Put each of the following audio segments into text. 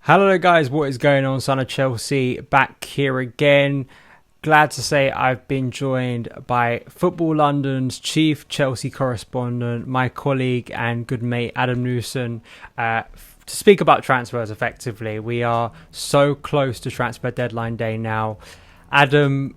Hello guys, what is going on? Son of Chelsea back here again. Glad to say I've been joined by Football.London's chief Chelsea correspondent, my colleague and good mate Adam Newson, to speak about transfers effectively. We are so close to transfer deadline day now. Adam,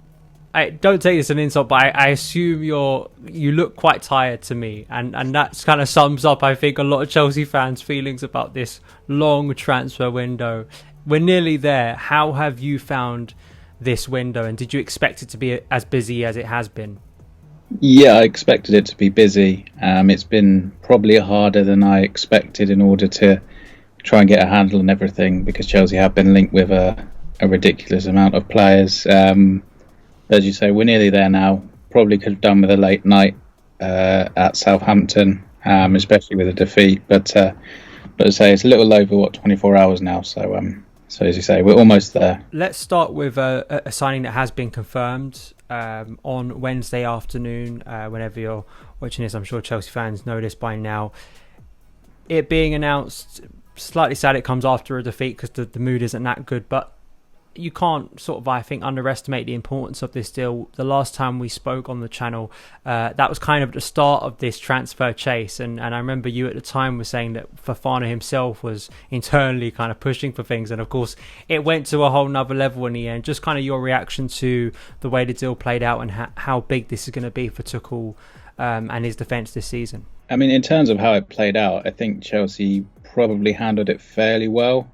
I don't take this as an insult, but I assume you look quite tired to me, and that kind of sums up, I think, a lot of Chelsea fans' feelings about this long transfer window. We're nearly there. How have you found this window, and did you expect it to be as busy as it has been? Yeah, I expected it to be busy. It's been probably harder than I expected in order to try and get a handle on everything, because Chelsea have been linked with a ridiculous amount of players. As you say, we're nearly there now. Probably could have done with a late night at Southampton, especially with a defeat. But as I say, it's a little over 24 hours now. So as you say, we're almost there. Let's start with a signing that has been confirmed on Wednesday afternoon. Whenever you're watching this, I'm sure Chelsea fans know this by now. It being announced, slightly sad it comes after a defeat because the mood isn't that good, but you can't I think, underestimate the importance of this deal. The last time we spoke on the channel, that was kind of the start of this transfer chase. And I remember you at the time were saying that Fofana himself was internally kind of pushing for things. And of course, it went to a whole nother level in the end. Just kind of your reaction to the way the deal played out and how big this is going to be for Tuchel and his defence this season. I mean, in terms of how it played out, I think Chelsea probably handled it fairly well.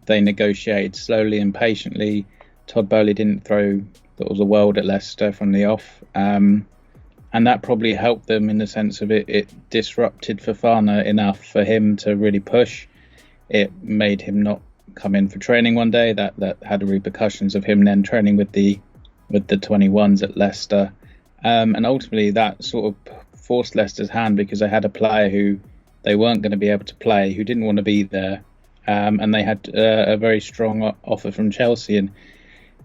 They negotiated slowly and patiently. Todd Boehly didn't throw the world at Leicester from the off. And that probably helped them in the sense of it disrupted Fofana enough for him to really push. It made him not come in for training one day. That had the repercussions of him then training with the 21s at Leicester. And ultimately that sort of forced Leicester's hand, because they had a player who they weren't going to be able to play, who didn't want to be there. And they had a very strong offer from Chelsea, and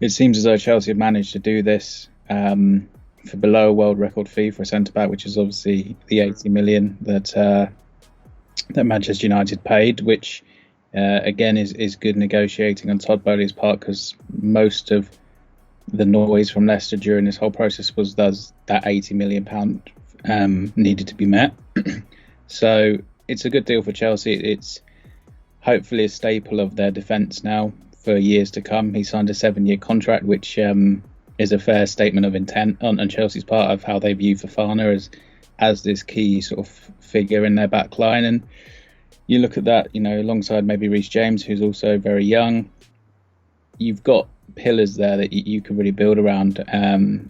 it seems as though Chelsea have managed to do this for below a world record fee for a centre-back, which is obviously the 80 million that Manchester United paid, which again is good negotiating on Todd Boehly's part, because most of the noise from Leicester during this whole process was that 80 million pound needed to be met. So it's a good deal for Chelsea. It's hopefully a staple of their defence now for years to come. He signed a 7-year contract, which is a fair statement of intent on Chelsea's part of how they view Fofana as this key sort of figure in their back line. And you look at that, alongside maybe Reece James, who's also very young. You've got pillars there that you can really build around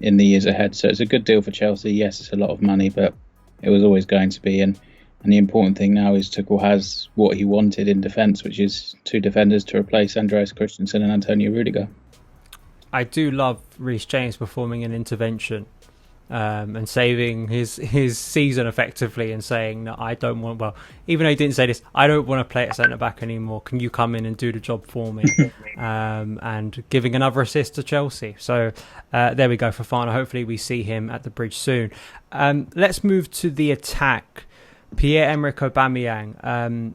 in the years ahead. So it's a good deal for Chelsea. Yes, it's a lot of money, but it was always going to be. And the important thing now is Tuchel has what he wanted in defence, which is 2 defenders to replace Andreas Christensen and Antonio Rudiger. I do love Reece James performing an intervention and saving his season effectively, and saying that I don't want, even though he didn't say this, I don't want to play at centre-back anymore. Can you come in and do the job for me? And giving another assist to Chelsea. So there we go, Fofana. Hopefully we see him at the Bridge soon. Let's move to the attack. Pierre-Emerick Aubameyang.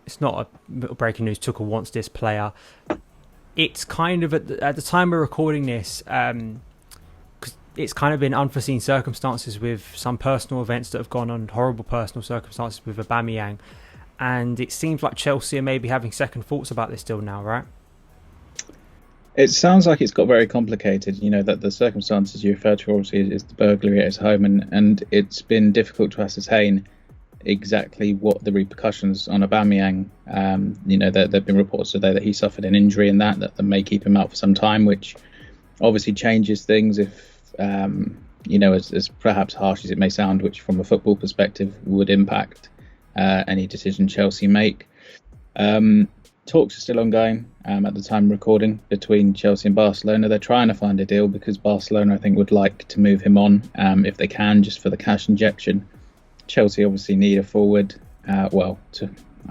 It's not a breaking news. Tuchel wants this player. It's kind of at the time we're recording this, because it's kind of been unforeseen circumstances with some personal events that have gone on, horrible personal circumstances with Aubameyang, and it seems like Chelsea are maybe having second thoughts about this deal now, right? It sounds like it's got very complicated. That the circumstances you refer to obviously is the burglary at his home, and it's been difficult to ascertain exactly what the repercussions on Aubameyang. There have been reports today that he suffered an injury in that may keep him out for some time, which obviously changes things if, as perhaps harsh as it may sound, which from a football perspective would impact any decision Chelsea make. Talks are still ongoing at the time of recording between Chelsea and Barcelona. They're trying to find a deal because Barcelona, I think, would like to move him on if they can, just for the cash injection. Chelsea obviously need a forward. I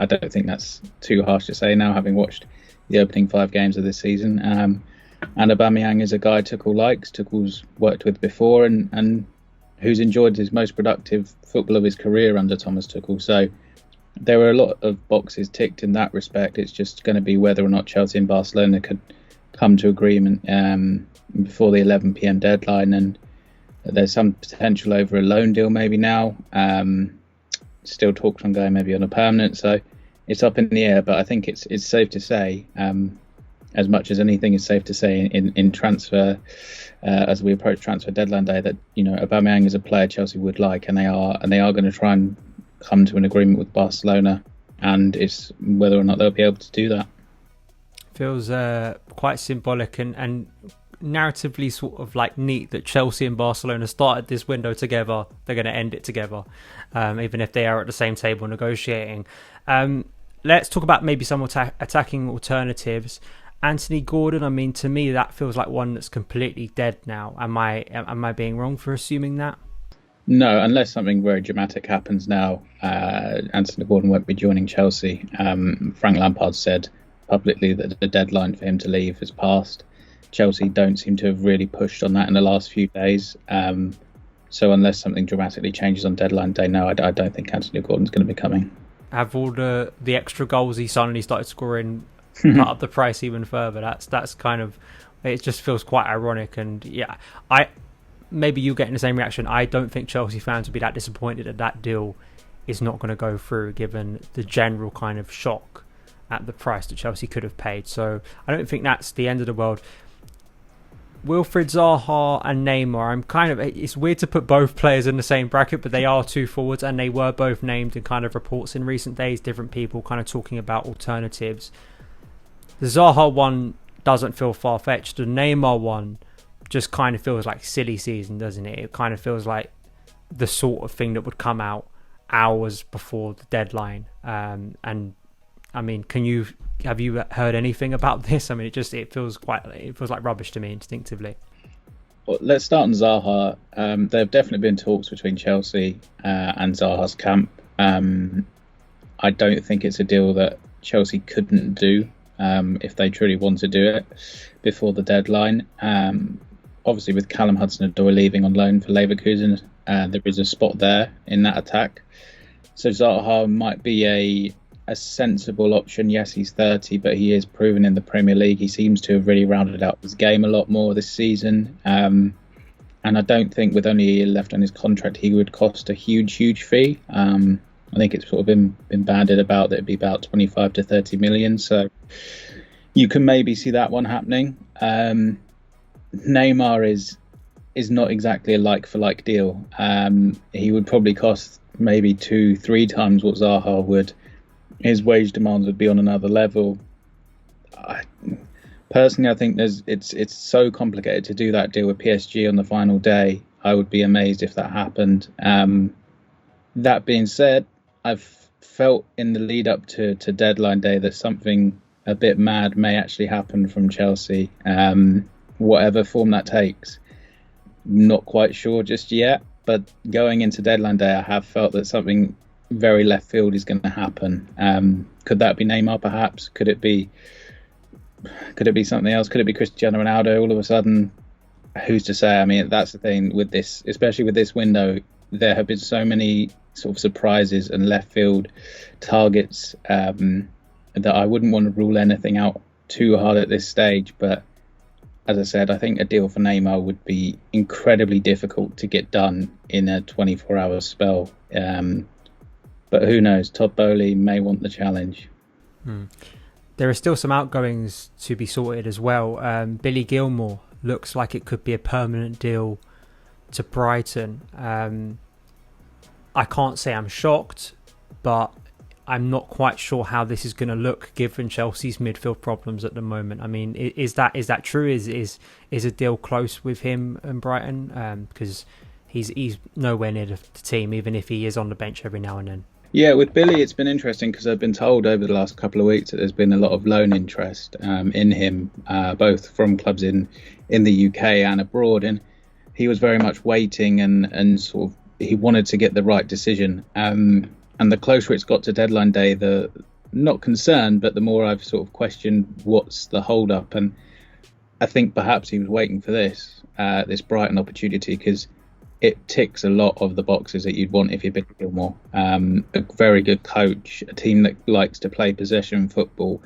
don't think that's too harsh to say now, having watched the opening 5 games of this season. And Aubameyang is a guy Tuchel likes. Tuchel's worked with before and who's enjoyed his most productive football of his career under Thomas Tuchel. So there were a lot of boxes ticked in that respect. It's just going to be whether or not Chelsea and Barcelona could come to agreement before the 11 p.m. deadline, and there's some potential over a loan deal maybe now. Still talks ongoing maybe on a permanent, so it's up in the air. But I think it's safe to say, as much as anything is safe to say in transfer, as we approach transfer deadline day, that Aubameyang is a player Chelsea would like, and they are going to try and come to an agreement with Barcelona, and it's whether or not they'll be able to do that. Feels quite symbolic and narratively sort of like neat that Chelsea and Barcelona started this window together. They're going to end it together, even if they are at the same table negotiating. Let's talk about maybe some attacking alternatives. Anthony Gordon, I mean, to me that feels like one that's completely dead now. Am I being wrong for assuming that? No, unless something very dramatic happens now, Anthony Gordon won't be joining Chelsea. Frank Lampard said publicly that the deadline for him to leave has passed. Chelsea don't seem to have really pushed on that in the last few days. So unless something dramatically changes on deadline day, no, I don't think Anthony Gordon's going to be coming. Have all the extra goals he suddenly started scoring cut up the price even further? That's kind of, it just feels quite ironic. And yeah, maybe you're getting the same reaction. I don't think Chelsea fans would be that disappointed that deal is not going to go through, given the general kind of shock at the price that Chelsea could have paid. So I don't think that's the end of the world. Wilfired Zaha and Neymar, it's weird to put both players in the same bracket, but they are two forwards and they were both named in kind of reports in recent days, different people kind of talking about alternatives. The Zaha one doesn't feel far-fetched. The Neymar one just kind of feels like silly season, doesn't it? It kind of feels like the sort of thing that would come out hours before the deadline. And I mean, have you heard anything about this? I mean, it feels like rubbish to me instinctively. Well, let's start on Zaha. There have definitely been talks between Chelsea and Zaha's camp. I don't think it's a deal that Chelsea couldn't do if they truly want to do it before the deadline. Obviously, with Callum Hudson-Odoi leaving on loan for Leverkusen, there is a spot there in that attack. So Zaha might be a sensible option. Yes, he's 30, but he is proven in the Premier League. He seems to have really rounded out his game a lot more this season. And I don't think with only a year left on his contract, he would cost a huge fee. I think it's sort of been banded about that it'd be about 25 to 30 million. So you can maybe see that one happening. Neymar is not exactly a like-for-like deal. He would probably cost maybe 2-3 times what Zaha would. His wage demands would be on another level. Personally, I think it's so complicated to do that deal with PSG on the final day. I would be amazed if that happened. That being said, I've felt in the lead up to deadline day that something a bit mad may actually happen from Chelsea, whatever form that takes. Not quite sure just yet, but going into deadline day, I have felt that something very left field is going to happen. Could that be Neymar perhaps? Could it be something else? Could it be Cristiano Ronaldo all of a sudden? Who's to say? I mean, that's the thing with this, especially with this window. There have been so many sort of surprises and left field targets that I wouldn't want to rule anything out too hard at this stage. But as I said, I think a deal for Neymar would be incredibly difficult to get done in a 24-hour spell. But who knows? Todd Boehly may want the challenge. There are still some outgoings to be sorted as well. Billy Gilmour looks like it could be a permanent deal to Brighton. I can't say I'm shocked, but I'm not quite sure how this is going to look given Chelsea's midfield problems at the moment. I mean, is that true? Is a deal close with him and Brighton? Because he's nowhere near the team, even if he is on the bench every now and then. Yeah, with Billy, it's been interesting because I've been told over the last couple of weeks that there's been a lot of loan interest in him, both from clubs in the UK and abroad. And he was very much waiting and sort of he wanted to get the right decision. And the closer it's got to deadline day, the not concerned, but the more I've sort of questioned what's the hold up. And I think perhaps he was waiting for this Brighton opportunity because it ticks a lot of the boxes that you'd want if you're Billy Gilmore. A very good coach, a team that likes to play possession football,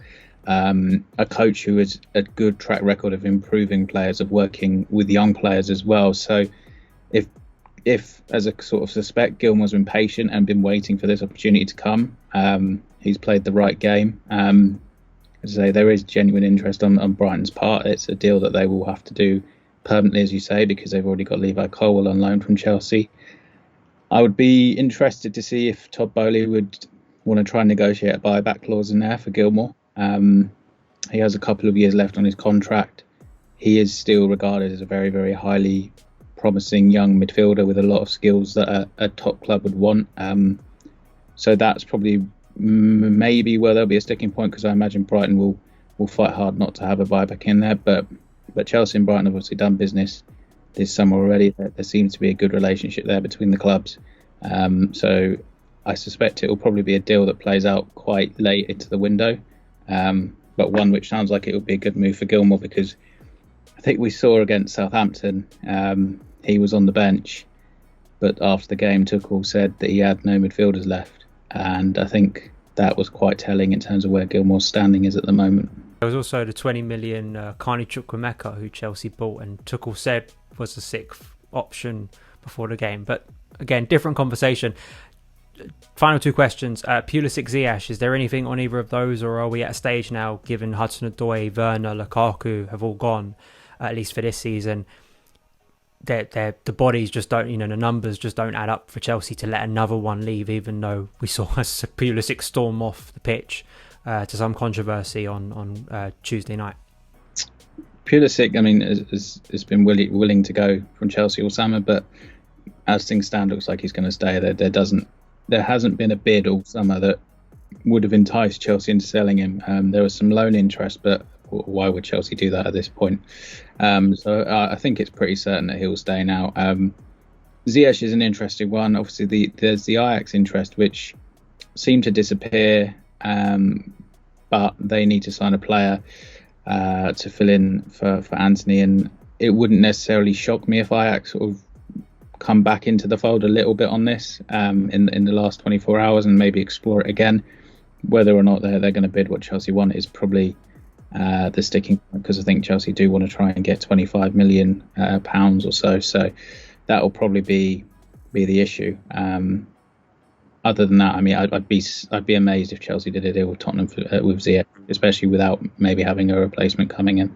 a coach who has a good track record of improving players, of working with young players as well. So if as a sort of suspect, Gilmore's been patient and been waiting for this opportunity to come, he's played the right game. As I say, there is genuine interest on Brighton's part. It's a deal that they will have to do permanently, as you say, because they've already got Levi Colwill on loan from Chelsea. I would be interested to see if Todd Boehly would want to try and negotiate a buyback clause in there for Gilmore. He has a couple of years left on his contract. He is still regarded as a very, very highly promising young midfielder with a lot of skills that a top club would want. So that's probably maybe where there'll be a sticking point, because I imagine Brighton will fight hard not to have a buyback in there. But Chelsea and Brighton have obviously done business this summer already. There seems to be a good relationship there between the clubs. So I suspect it will probably be a deal that plays out quite late into the window. But one which sounds like it would be a good move for Gilmore, because I think we saw against Southampton, he was on the bench, but after the game, Tuchel said that he had no midfielders left. And I think that was quite telling in terms of where Gilmore's standing is at the moment. There was also the 20 million Carney Chukwuemeka, who Chelsea bought, and Tuchel said was the sixth option before the game. But again, different conversation. Final two questions. Pulisic, Ziyech, is there anything on either of those, or are we at a stage now, given Hudson-Odoi, Werner, Lukaku have all gone, at least for this season, the bodies just don't, the numbers just don't add up for Chelsea to let another one leave, even though we saw Pulisic storm off the pitch to some controversy on Tuesday night? Pulisic, I mean, has been willing to go from Chelsea all summer, but as things stand, looks like he's going to stay. There hasn't been a bid all summer that would have enticed Chelsea into selling him. There was some loan interest, but why would Chelsea do that at this point? So I think it's pretty certain that he'll stay now. Ziyech is an interesting one. Obviously, there's the Ajax interest, which seemed to disappear, but they need to sign a player to fill in for Anthony, and it wouldn't necessarily shock me if Ajax sort of come back into the fold a little bit on this in the last 24 hours and maybe explore it again. Whether or not they're going to bid what Chelsea want is probably the sticking point, because I think Chelsea do want to try and get 25 million pounds or so. So that will probably be the issue. Other than that, I mean, I'd be amazed if Chelsea did a deal with Tottenham with Ziyech, especially without maybe having a replacement coming in.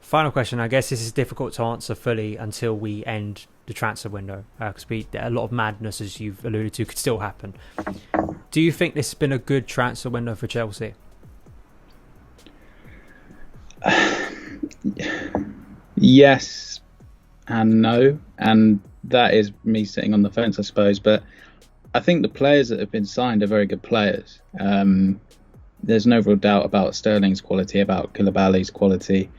Final question. I guess this is difficult to answer fully until we end the transfer window, because a lot of madness, as you've alluded to, could still happen. Do you think this has been a good transfer window for Chelsea? Yes and no, and that is me sitting on the fence, I suppose. But I think the players that have been signed are very good players. There's no real doubt about Sterling's quality, about Koulibaly's quality,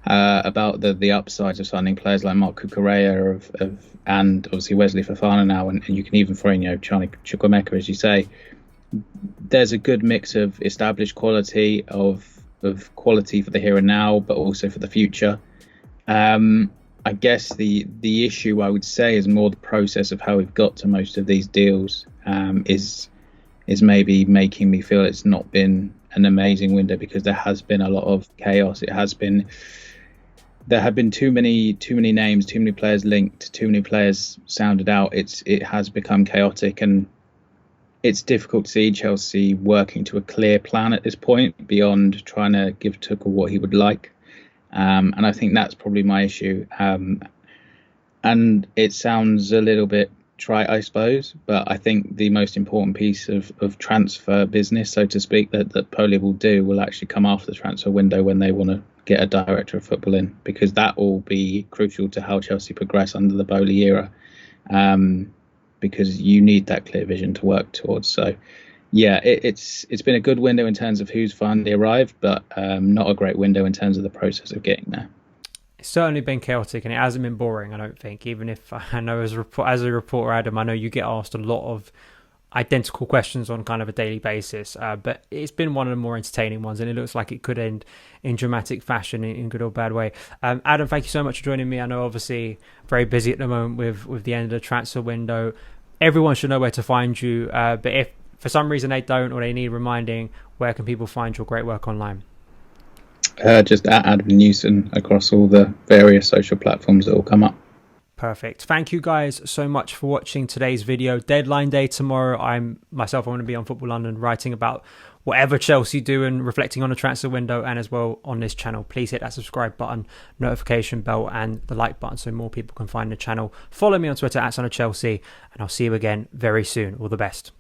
about the upsides of signing players like Marc Cucurella and obviously Wesley Fofana now, and you can even throw in Carney Chukwuemeka, as you say. There's a good mix of established quality, of quality for the here and now, but also for the future. I guess the issue, I would say, is more the process of how we've got to most of these deals is maybe making me feel it's not been an amazing window, because there has been a lot of chaos. There have been too many names, too many players linked, too many players sounded out. It has become chaotic, and it's difficult to see Chelsea working to a clear plan at this point beyond trying to give Tuchel what he would like. And I think that's probably my issue. And it sounds a little bit trite, I suppose, but I think the most important piece of transfer business, so to speak, that Poli will do will actually come after the transfer window, when they want to get a director of football in, because that will be crucial to how Chelsea progress under the Poli era, because you need that clear vision to work towards. So yeah, it's been a good window in terms of who's finally arrived, but not a great window in terms of the process of getting there. It's certainly been chaotic, and it hasn't been boring, I don't think. Even if I know as a reporter, Adam, I know you get asked a lot of identical questions on kind of a daily basis. But it's been one of the more entertaining ones, and it looks like it could end in dramatic fashion in good or bad way. Adam, thank you so much for joining me. I know obviously very busy at the moment with the end of the transfer window. Everyone should know where to find you. But if for some reason they don't, or they need reminding, where can people find your great work online? Just at Adam Newson across all the various social platforms that will come up. Perfect. Thank you guys so much for watching today's video. Deadline day tomorrow. I'm going to be on Football.London writing about whatever Chelsea do and reflecting on the transfer window, and as well on this channel. Please hit that subscribe button, notification bell, and the like button so more people can find the channel. Follow me on Twitter at SonOfChelsea, and I'll see you again very soon. All the best.